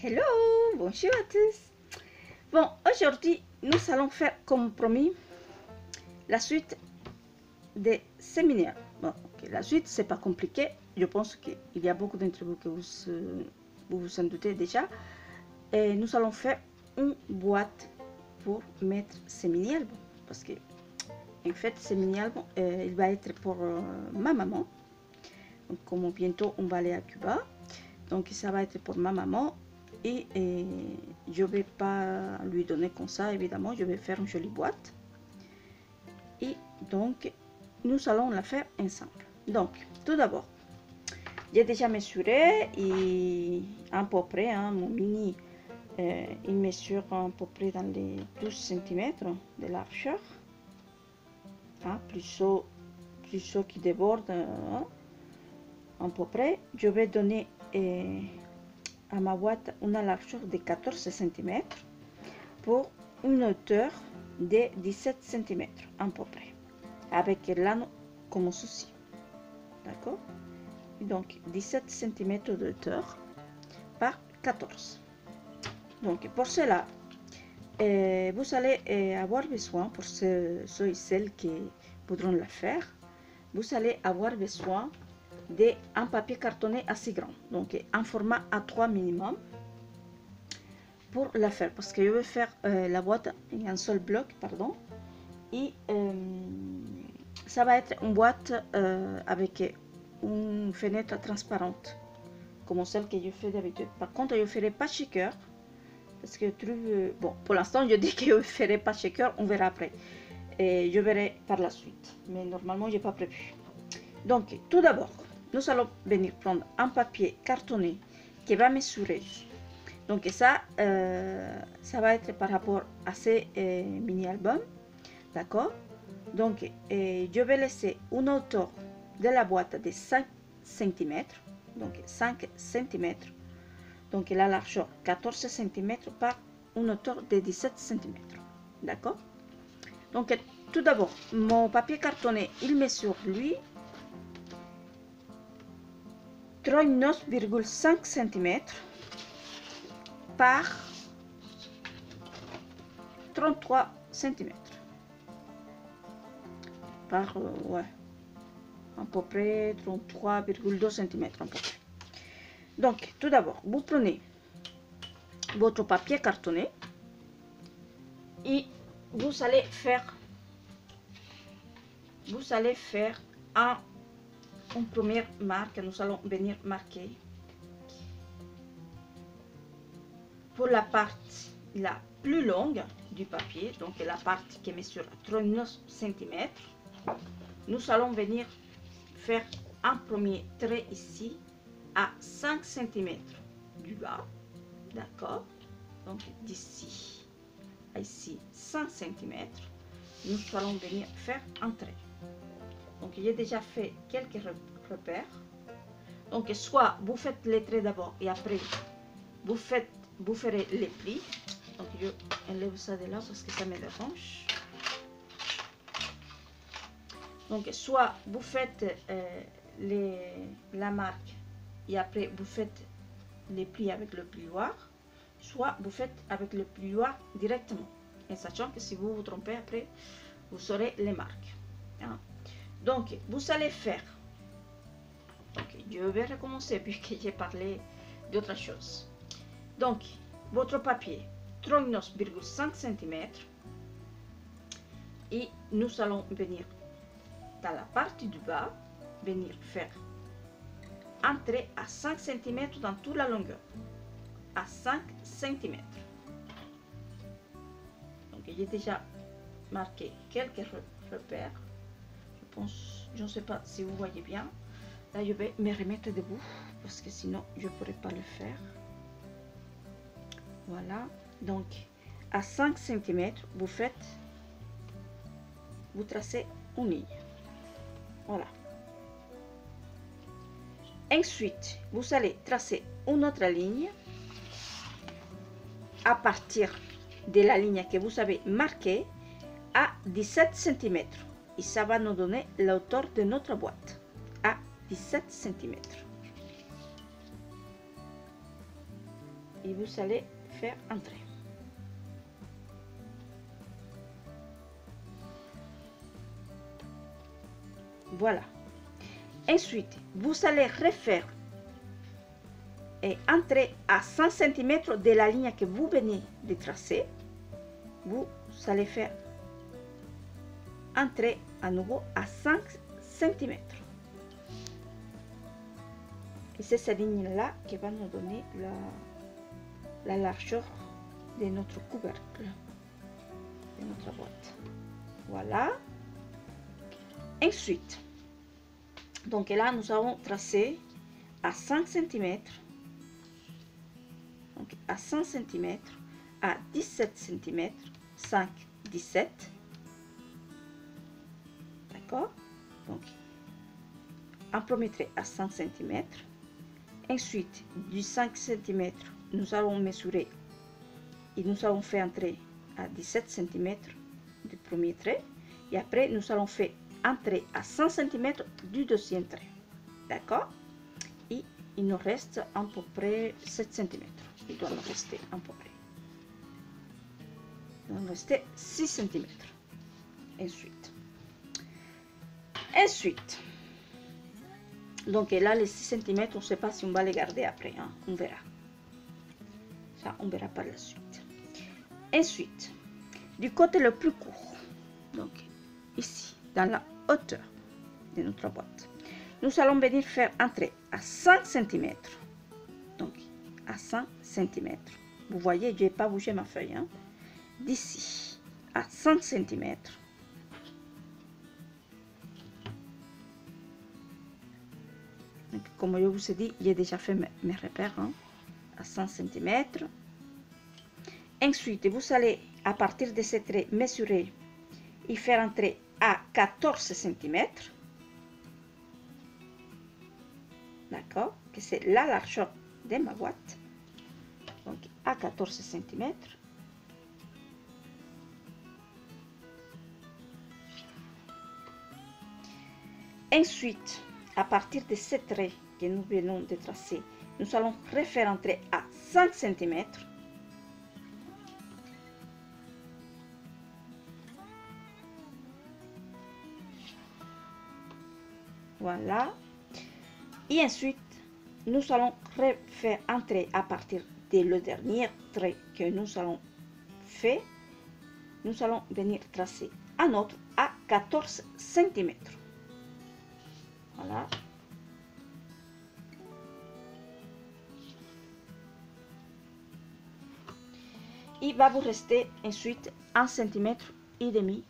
Hello, bonjour à tous. Bon, aujourd'hui, nous allons faire comme promis la suite des séminaires. Bon, okay, la suite, c'est pas compliqué. Je pense qu'il y a beaucoup d'entre vous que vous en doutez déjà. Et nous allons faire une boîte pour mettre ces mini-albums. Parce que, en fait, ces mini-albums, il va être pour ma maman. Donc, comme bientôt, on va aller à Cuba. Donc, ça va être pour ma maman. Et je ne vais pas lui donner comme ça, évidemment. Je vais faire une jolie boîte. Et donc, nous allons la faire ensemble. Donc, tout d'abord, j'ai déjà mesuré et à peu près, hein, mon mini, il mesure à peu près dans les 12 cm de largeur. Hein, plus ceux qui débordent, hein, à peu près. Je vais donner à ma boîte une largeur de 14 cm pour une hauteur de 17 cm à peu près, avec l'anneau comme ceci. D'accord? Donc 17 cm de hauteur par 14. Donc pour cela, vous allez avoir besoin, pour ceux et celles qui voudront la faire, vous allez avoir besoin d'un papier cartonné assez grand, donc en format A3 minimum pour la faire, parce que je vais faire la boîte en un seul bloc, pardon, et ça va être une boîte avec une fenêtre transparente comme celle que je fais d'habitude. Par contre, je ne ferai pas shaker parce que je trouve, bon, pour l'instant je dis que je ne ferai pas shaker, on verra après et je verrai par la suite, mais normalement j'ai pas prévu. Donc tout d'abord, nous allons venir prendre un papier cartonné qui va mesurer. Donc ça, ça va être par rapport à ces mini-albums, d'accord? Donc je vais laisser une hauteur de la boîte de 5 cm, donc 5 cm, donc la largeur 14 cm par une hauteur de 17 cm, d'accord? Donc tout d'abord, mon papier cartonné, il mesure lui 39,5 cm par 33 cm par ouais, à peu près 33,2 cm à peu près. Donc tout d'abord, vous prenez votre papier cartonné et vous allez faire une première marque. Nous allons venir marquer pour la partie la plus longue du papier, donc la partie qui mesure 39 cm. Nous allons venir faire un premier trait ici à 5 cm du bas, d'accord? Donc d'ici à ici 5 cm, nous allons venir faire un trait. Donc j'ai déjà fait quelques repères. Donc soit vous faites les traits d'abord et après vous ferez les plis. Donc je enlève ça de là parce que ça me dérange. Donc soit vous faites la marque et après vous faites les plis avec le plioir, soit vous faites avec le plioir directement, en sachant que si vous vous trompez après, vous saurez les marques. Hein? Donc vous allez faire, okay, je vais recommencer puisque j'ai parlé d'autre chose. Donc votre papier 39,5 cm et nous allons venir dans la partie du bas, venir faire un trait à 5 cm dans toute la longueur, à 5 cm. Donc j'ai déjà marqué quelques repères. Je ne sais pas si vous voyez bien. Là je vais me remettre debout parce que sinon je ne pourrais pas le faire. Voilà, donc à 5 cm vous tracez une ligne. Voilà. Ensuite, vous allez tracer une autre ligne à partir de la ligne que vous avez marquée à 17 cm. Et ça va nous donner la hauteur de notre boîte à 17 cm. et vous allez faire entrer. Voilà. Ensuite, vous allez refaire et entrer à 100 cm de la ligne que vous venez de tracer. Vous allez faire entrer à nouveau à 5 cm. Et c'est cette ligne-là qui va nous donner la largeur de notre couvercle, de notre boîte. Voilà. Ensuite, donc là, nous avons tracé à 5 cm, donc à 100 cm, à 17 cm, 5, 17. D'accord? Donc, un premier trait à 5 cm. Ensuite, du 5 cm, nous allons mesurer et nous allons faire entrer à 17 cm du premier trait. Et après, nous allons faire entrer à 100 cm du deuxième trait. D'accord? Et il nous reste à peu près 7 cm. Il doit nous rester à peu près. Il doit nous rester 6 cm. Ensuite, donc là, les 6 cm, on ne sait pas si on va les garder après. Hein, on verra. Ça, on verra par la suite. Ensuite, du côté le plus court, donc ici, dans la hauteur de notre boîte, nous allons venir faire entrer à 5 cm. Donc, à 100 cm. Vous voyez, je n'ai pas bougé ma feuille. Hein. D'ici à 100 cm. Donc, comme je vous ai dit, j'ai déjà fait mes repères hein, à 100 cm. Ensuite, vous allez, à partir de ce trait, mesurer et faire entrer à 14 cm. D'accord? Que c'est la largeur de ma boîte. Donc, à 14 cm. Ensuite, à partir de ce trait que nous venons de tracer, nous allons refaire entrer à 5 cm. Voilà. Et ensuite, nous allons refaire entrer à partir de le dernier trait que nous allons faire. Nous allons venir tracer un autre à 14 cm. Voilà. Il va vous rester ensuite 1,5 cm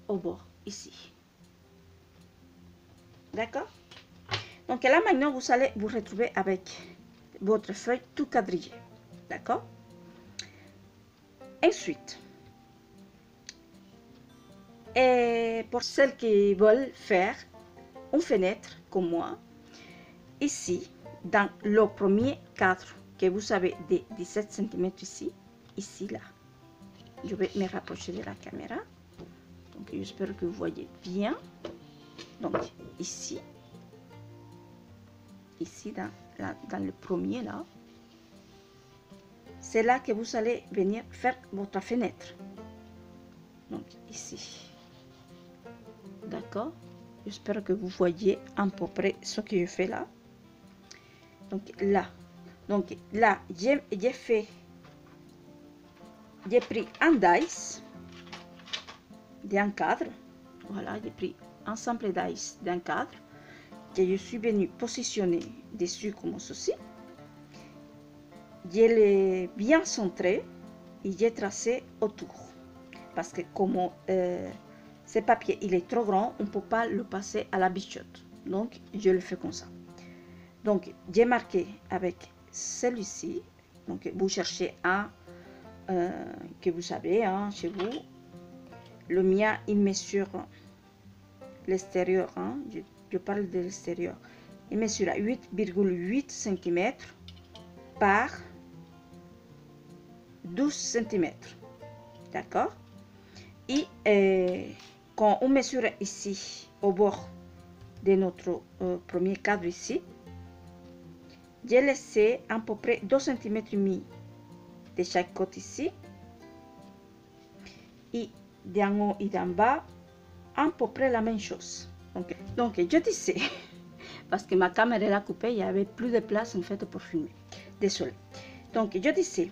au bord ici. D'accord? Donc là maintenant vous allez vous retrouver avec votre feuille tout quadrillée. D'accord? Ensuite, et pour celles qui veulent faire une fenêtre comme moi, ici, dans le premier cadre que vous avez de 17 cm ici, là, je vais me rapprocher de la caméra. Donc, j'espère que vous voyez bien. Donc, ici dans le premier, là, c'est là que vous allez venir faire votre fenêtre. Donc, ici. D'accord? J'espère que vous voyez à peu près ce que je fais là. Donc là, j'ai pris un dice d'un cadre. Voilà, j'ai pris un simple dice d'un cadre que je suis venu positionner dessus comme ceci. Je l'ai bien centré et j'ai tracé autour. Parce que comme ce papier il est trop grand, on ne peut pas le passer à la bichotte. Donc, je le fais comme ça. Donc, j'ai marqué avec celui-ci. Donc, vous cherchez un que vous savez hein, chez vous. Le mien, il mesure l'extérieur. Hein, je parle de l'extérieur. Il mesure à 8,8 cm par 12 cm. D'accord? Et quand on mesure ici, au bord de notre premier cadre ici, j'ai laissé à peu près 2,5 cm de chaque côté ici. Et d'en haut et d'en bas, à peu près la même chose. Donc je disais, parce que ma caméra est coupée, il n'y avait plus de place en fait pour filmer. Désolé. Donc je disais,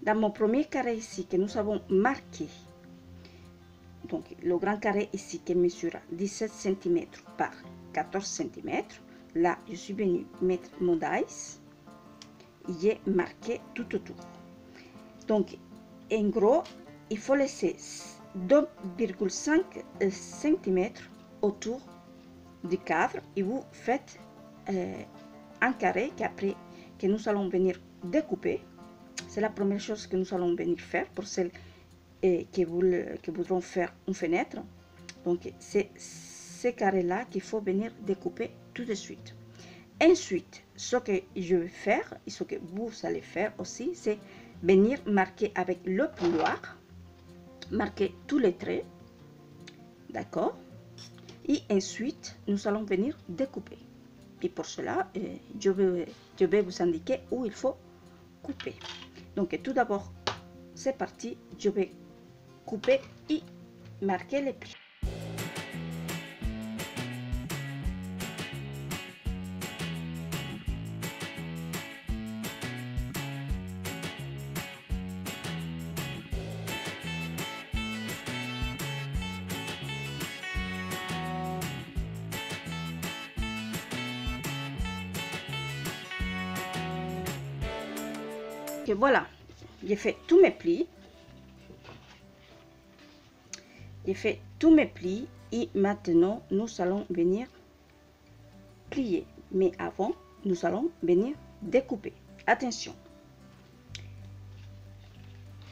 dans mon premier carré ici que nous avons marqué, donc le grand carré ici qui mesure 17 cm par 14 cm, là je suis venue mettre mon dice et j'ai marqué tout autour. Donc en gros, il faut laisser 2,5 cm autour du cadre et vous faites un carré qu'après que nous allons venir découper. C'est la première chose que nous allons venir faire pour celles qui voudront faire une fenêtre. Donc c'est ces carrés là qu'il faut venir découper tout de suite. Ensuite, ce que je vais faire et ce que vous allez faire aussi, c'est venir marquer avec le pouvoir, marquer tous les traits, d'accord, et ensuite nous allons venir découper. Et pour cela, je vais vous indiquer où il faut couper. Donc tout d'abord, c'est parti, je vais couper et marquer les plis. Et voilà, j'ai fait tous mes plis. J'ai fait tous mes plis et maintenant nous allons venir plier. Mais avant, nous allons venir découper. Attention.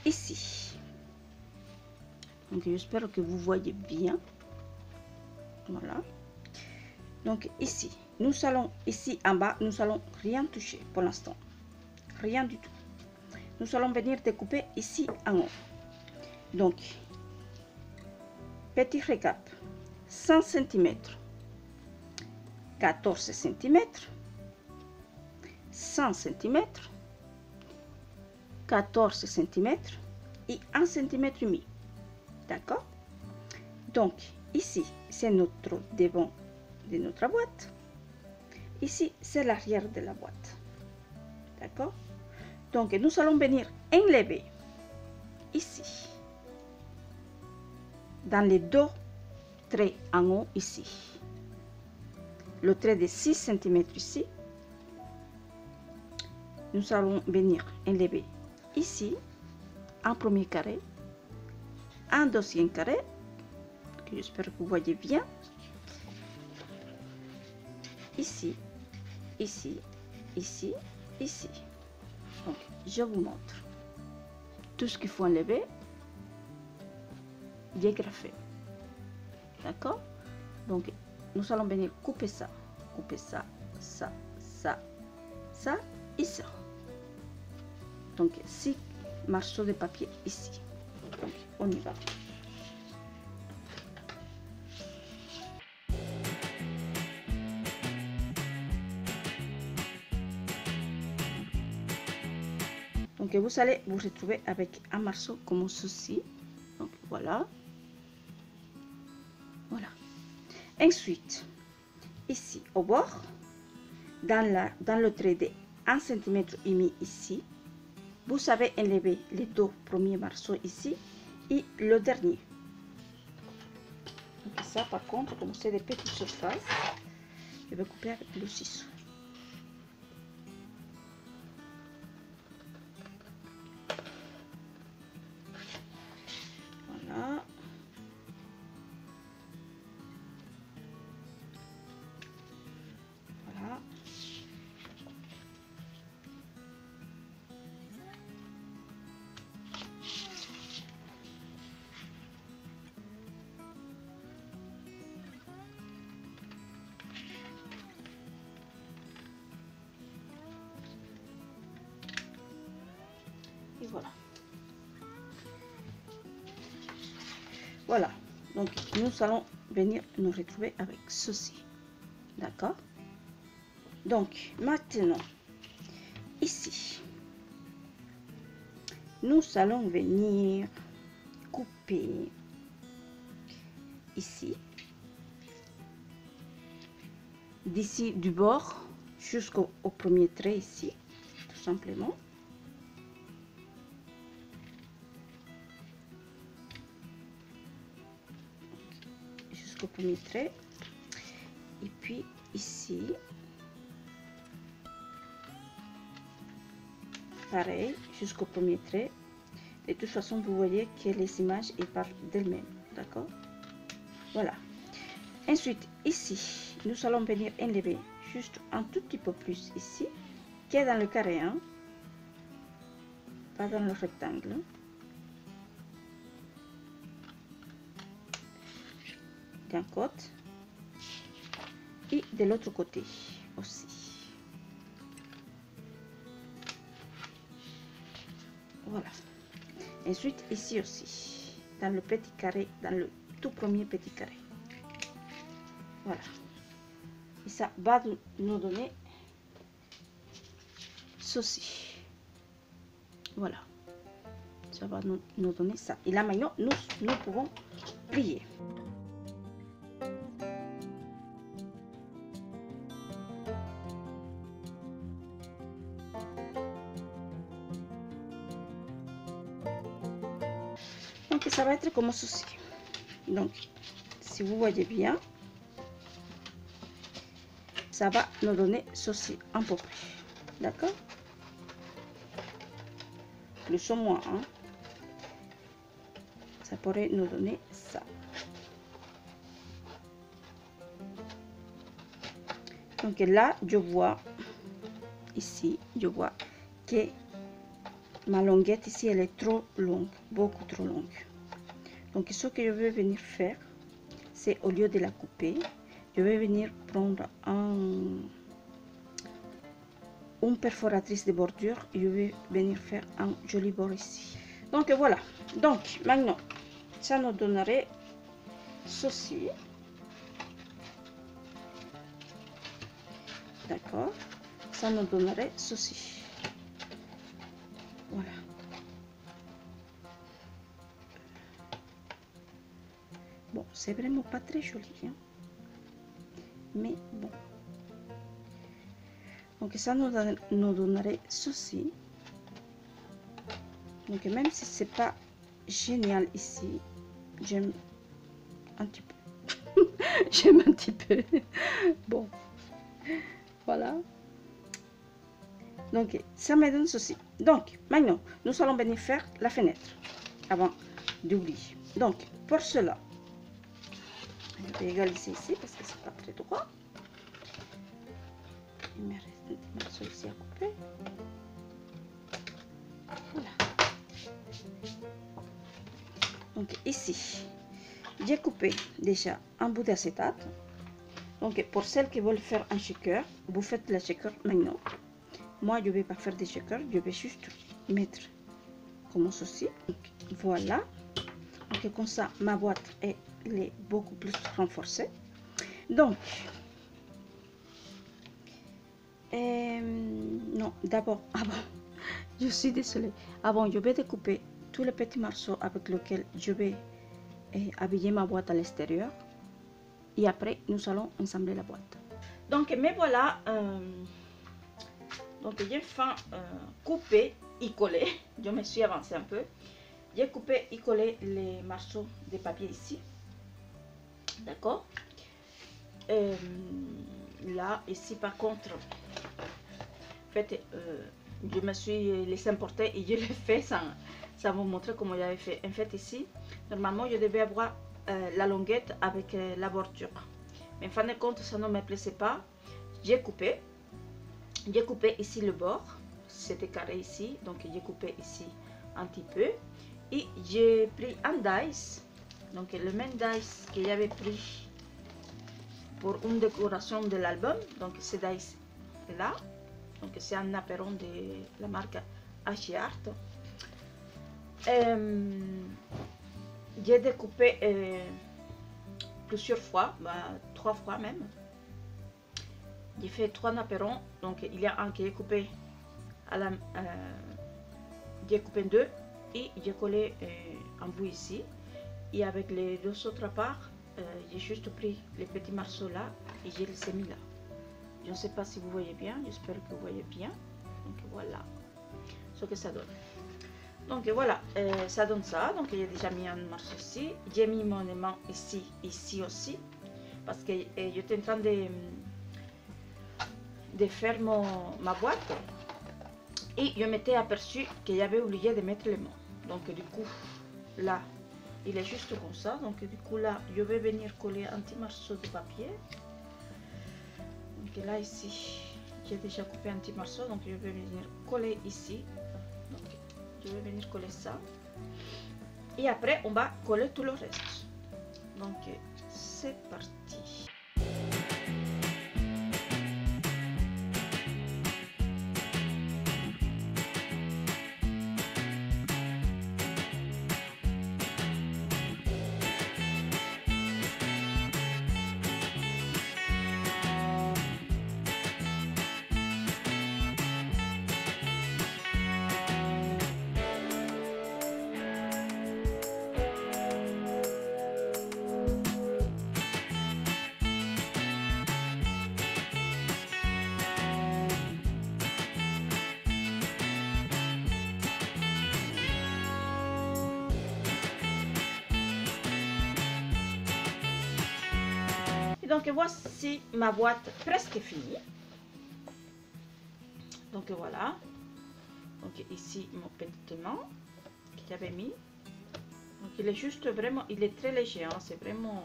Ici. Donc j'espère que vous voyez bien. Voilà. Donc ici, nous allons, ici en bas, nous allons rien toucher pour l'instant. Rien du tout. Nous allons venir découper ici en haut. Donc, petit récap, 100 cm, 14 cm, 100 cm, 14 cm et 1 cm et demi. D'accord? Donc, ici, c'est notre devant de notre boîte. Ici, c'est l'arrière de la boîte. D'accord? Donc, nous allons venir enlever ici, dans les deux traits en haut ici, le trait de 6 cm ici, nous allons venir enlever ici, un premier carré, un deuxième carré, que j'espère que vous voyez bien, ici, ici, ici, ici. Donc, je vous montre tout ce qu'il faut enlever. J'ai graffé. D'accord? Donc, nous allons venir couper ça, ça, ça et ça. Donc, 6 morceaux de papier ici. Donc, on y va. Donc vous allez vous retrouver avec un morceau comme ceci. Donc voilà. Voilà. Ensuite, ici au bord, dans le trait de 1 cm et demi ici, vous savez enlever les deux premiers morceaux ici et le dernier. Donc ça par contre, comme c'est des petites surfaces, je vais couper avec le ciseau. Voilà. Voilà. Et voilà. Voilà. Donc, nous allons venir nous retrouver avec ceci. D'accord? Donc, maintenant, ici, nous allons venir couper ici, d'ici du bord jusqu'au premier trait ici, tout simplement. Jusqu'au premier trait. Et puis ici, pareil, jusqu'au premier trait. De toute façon, vous voyez que les images elles partent d'elles-mêmes, d'accord? Voilà. Ensuite, ici, nous allons venir enlever juste un tout petit peu plus ici, qui est dans le carré, hein? Pas dans le rectangle. D'un côté et de l'autre côté aussi. Voilà. Ensuite, ici aussi, dans le petit carré, dans le tout premier petit carré. Voilà. Et ça va nous donner ceci. Voilà. Ça va nous donner ça. Et là maintenant, nous pouvons plier. Donc ça va être comme ceci. Donc si vous voyez bien, ça va nous donner ceci à peu près, d'accord, plus ou moins, hein? Ça pourrait nous donner ça. Donc là je vois ici, je vois que ma longuette ici elle est trop longue, beaucoup trop longue. Donc ce que je vais venir faire, c'est au lieu de la couper, je vais venir prendre une perforatrice de bordure et je vais venir faire un joli bord ici. Donc voilà. Donc maintenant, ça nous donnerait ceci. D'accord. Ça nous donnerait ceci. Voilà. Bon, c'est vraiment pas très joli, hein? Mais bon. Donc ça nous donnerait ceci. Donc même si c'est pas génial ici, j'aime un petit peu. J'aime un petit peu. Bon, voilà. Donc ça me donne ceci. Donc maintenant, nous allons venir faire la fenêtre avant d'oublier. Donc pour cela, je vais égaliser ici parce que c'est pas très droit. Il me reste un petit morceau ici à couper. Voilà. Donc ici, j'ai coupé déjà un bout d'acétate. Donc pour celles qui veulent faire un shaker, vous faites la shaker maintenant. Moi, je ne vais pas faire des shakers, je vais juste mettre comme ceci. Donc, voilà. Donc comme ça, ma boîte elle est beaucoup plus renforcée. Donc, non, d'abord, avant, je suis désolée. Avant, je vais découper tous les petits morceaux avec lesquels je vais habiller ma boîte à l'extérieur. Et après, nous allons ensembler la boîte. Donc, me voilà. Donc, j'ai enfin coupé et collé. Je me suis avancée un peu. J'ai coupé et collé les morceaux de papier ici. D'accord. Là, ici, par contre, en fait, je me suis laissé emporter et je l'ai fait sans vous montrer comment j'avais fait. En fait, ici, normalement, je devais avoir la longuette avec la bordure. Mais en fin de compte, ça ne me plaisait pas. J'ai coupé ici le bord. C'était carré ici. Donc, j'ai coupé ici un petit peu. Et j'ai pris un dice. Donc, le même dice que j'avais pris pour une décoration de l'album. Donc, ce dice est là. Donc, c'est un apéron de la marque H&Art. J'ai découpé plusieurs fois, 3 fois même. J'ai fait 3 napérons. Donc, il y a un qui est coupé à la... j'ai coupé 2 et j'ai collé un bout ici. Et avec les deux autres parts, j'ai juste pris les petits morceaux là et je les ai mis là. Je ne sais pas si vous voyez bien, j'espère que vous voyez bien. Donc voilà ce que ça donne. Donc voilà, ça donne ça. Donc j'ai déjà mis un morceau ici. J'ai mis mon aimant ici, ici aussi. Parce que j'étais en train de faire ma boîte. Et je m'étais aperçu que j'avais oublié de mettre l'aimant. Donc du coup, là, il est juste comme ça. Donc du coup, là, je vais venir coller un petit morceau de papier. Donc là, ici, j'ai déjà coupé un petit morceau. Donc je vais venir coller ici. Donc, je vais venir coller ça. Et après, on va coller tout le reste. Donc, c'est parti. Donc voici ma boîte presque finie. Donc voilà. Donc ici mon petit aimant que j'avais mis. Donc il est juste vraiment, il est très léger. Hein, c'est vraiment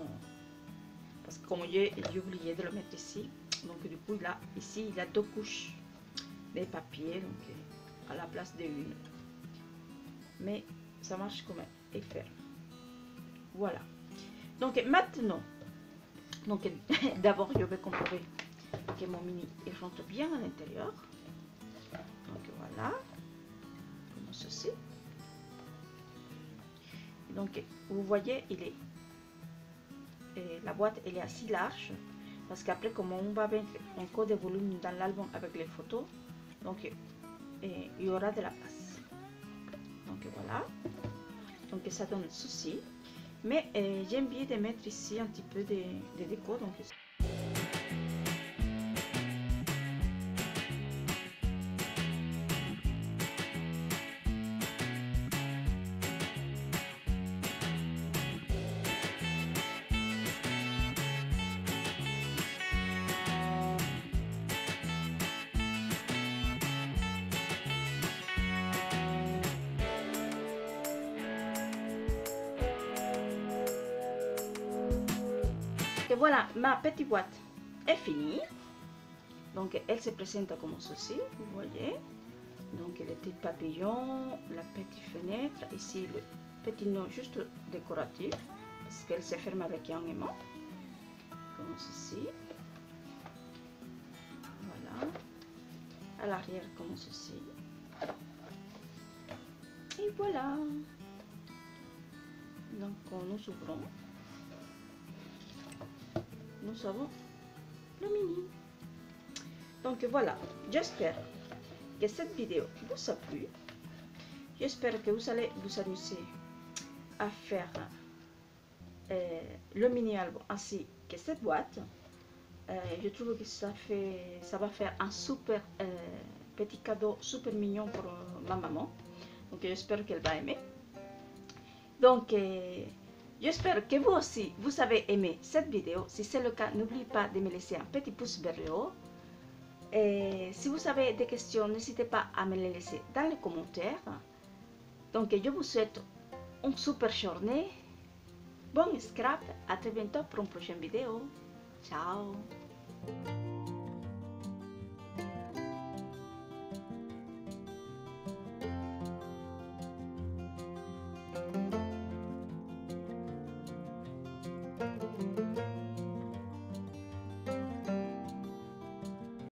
parce que comme j'ai oublié de le mettre ici. Donc du coup là, ici il a deux couches de papier donc à la place d'une. Mais ça marche quand même et ferme. Voilà. Donc maintenant. Donc d'abord je vais comprober que mon mini il rentre bien à l'intérieur. Donc voilà, comme ceci. Donc vous voyez, la boîte elle est assez large parce qu'après comme on va mettre encore des volumes dans l'album avec les photos, donc il y aura de la place. Donc voilà, donc ça donne ceci. Mais j'aime bien de mettre ici un petit peu de déco. Donc, et voilà, ma petite boîte est finie. Donc elle se présente comme ceci, vous voyez. Donc le petit papillon, la petite fenêtre, ici le petit nœud juste décoratif, parce qu'elle se ferme avec un aimant, comme ceci. Voilà, à l'arrière comme ceci. Et voilà. Donc nous ouvrons. Nous avons le mini. Donc voilà, j'espère que cette vidéo vous a plu. J'espère que vous allez vous amuser à faire le mini album ainsi que cette boîte. Je trouve que ça va faire un super petit cadeau super mignon pour ma maman. Donc j'espère qu'elle va aimer. Donc j'espère que vous aussi, vous avez aimé cette vidéo. Si c'est le cas, n'oubliez pas de me laisser un petit pouce vers le haut. Et si vous avez des questions, n'hésitez pas à me les laisser dans les commentaires. Donc je vous souhaite une super journée. Bon scrap, à très bientôt pour une prochaine vidéo. Ciao!